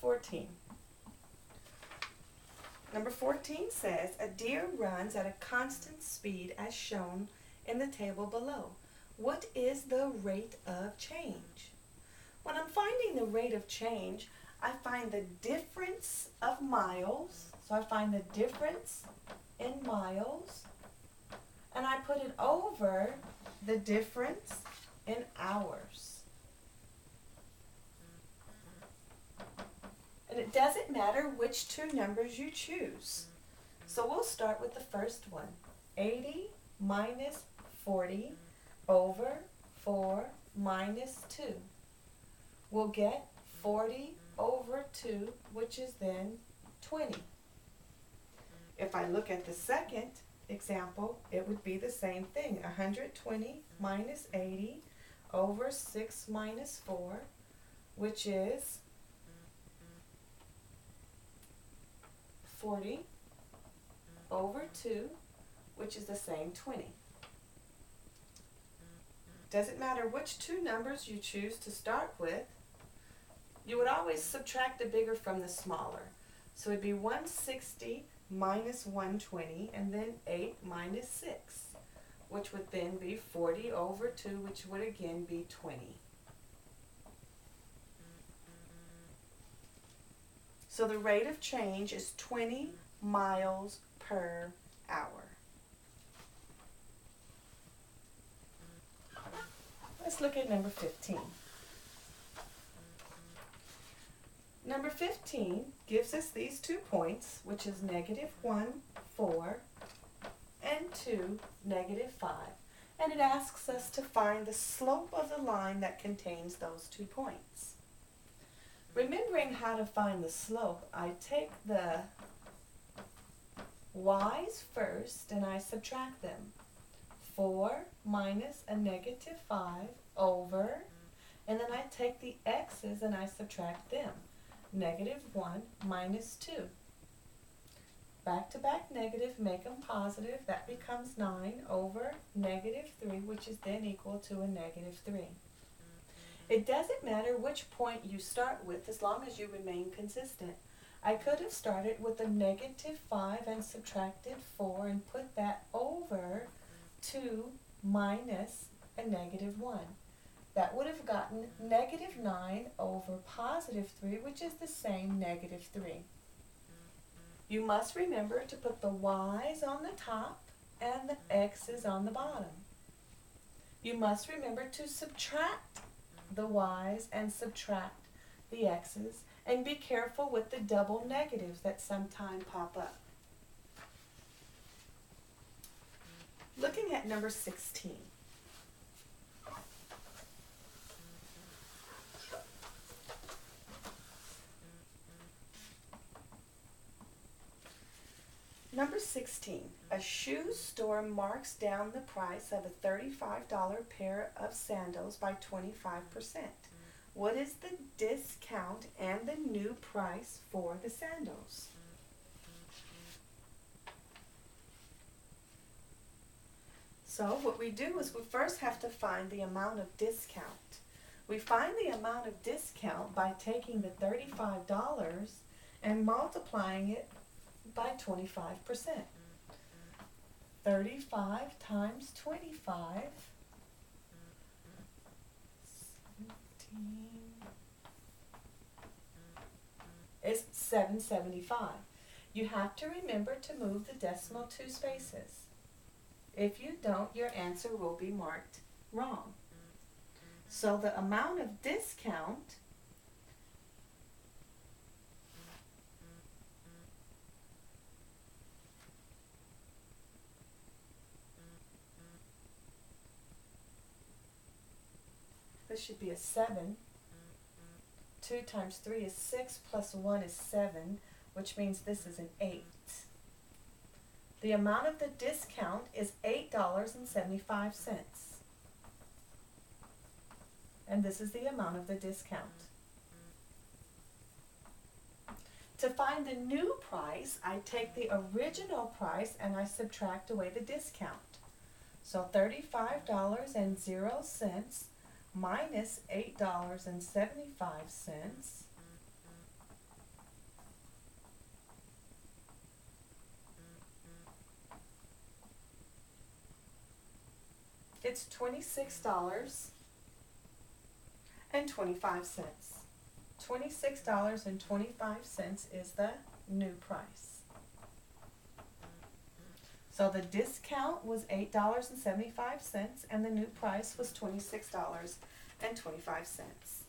14. Number 14 says, a deer runs at a constant speed as shown in the table below. What is the rate of change? When I'm finding the rate of change, I find the difference of miles. So I find the difference in miles, and I put it over the difference in hours. And it doesn't matter which two numbers you choose. So we'll start with the first one. 80 minus 40 over 4 minus 2. We'll get 40 over 2, which is then 20. If I look at the second example, it would be the same thing. 120 minus 80 over 6 minus 4, which is 40 over 2, which is the same 20. Doesn't matter which two numbers you choose to start with, you would always subtract the bigger from the smaller. So it'd be 160 minus 120, and then 8 minus 6, which would then be 40 over 2, which would again be 20. So the rate of change is 20 miles per hour. Let's look at number 15. Number 15 gives us these 2 points, which is -1, 4, and 2, -5. And it asks us to find the slope of the line that contains those 2 points. Remembering how to find the slope, I take the y's first and I subtract them. 4 minus a -5 over, and then I take the x's and I subtract them. -1 minus 2. Back-to-back negative, make them positive. That becomes 9 over -3, which is then equal to a -3. It doesn't matter which point you start with as long as you remain consistent. I could have started with a -5 and subtracted 4 and put that over 2 minus a -1. That would have gotten -9 over +3, which is the same -3. You must remember to put the y's on the top and the x's on the bottom. You must remember to subtract the y's and subtract the x's, and be careful with the double negatives that sometimes pop up. Looking at number 16. Number 16, a shoe store marks down the price of a $35 pair of sandals by 25%. What is the discount and the new price for the sandals? So what we do is we first have to find the amount of discount. We find the amount of discount by taking the $35 and multiplying it by 25%. 35 times 25 is $7.75. You have to remember to move the decimal 2 spaces. If you don't, your answer will be marked wrong. So the amount of discount this should be a 7. 2 times 3 is 6 plus 1 is 7, which means this is an 8. The amount of the discount is $8.75. And this is the amount of the discount. To find the new price, I take the original price and I subtract away the discount. So $35.00 minus $8.75 it's $26.25. $26.25 is the new price. So the discount was $8.75 and the new price was $26.25.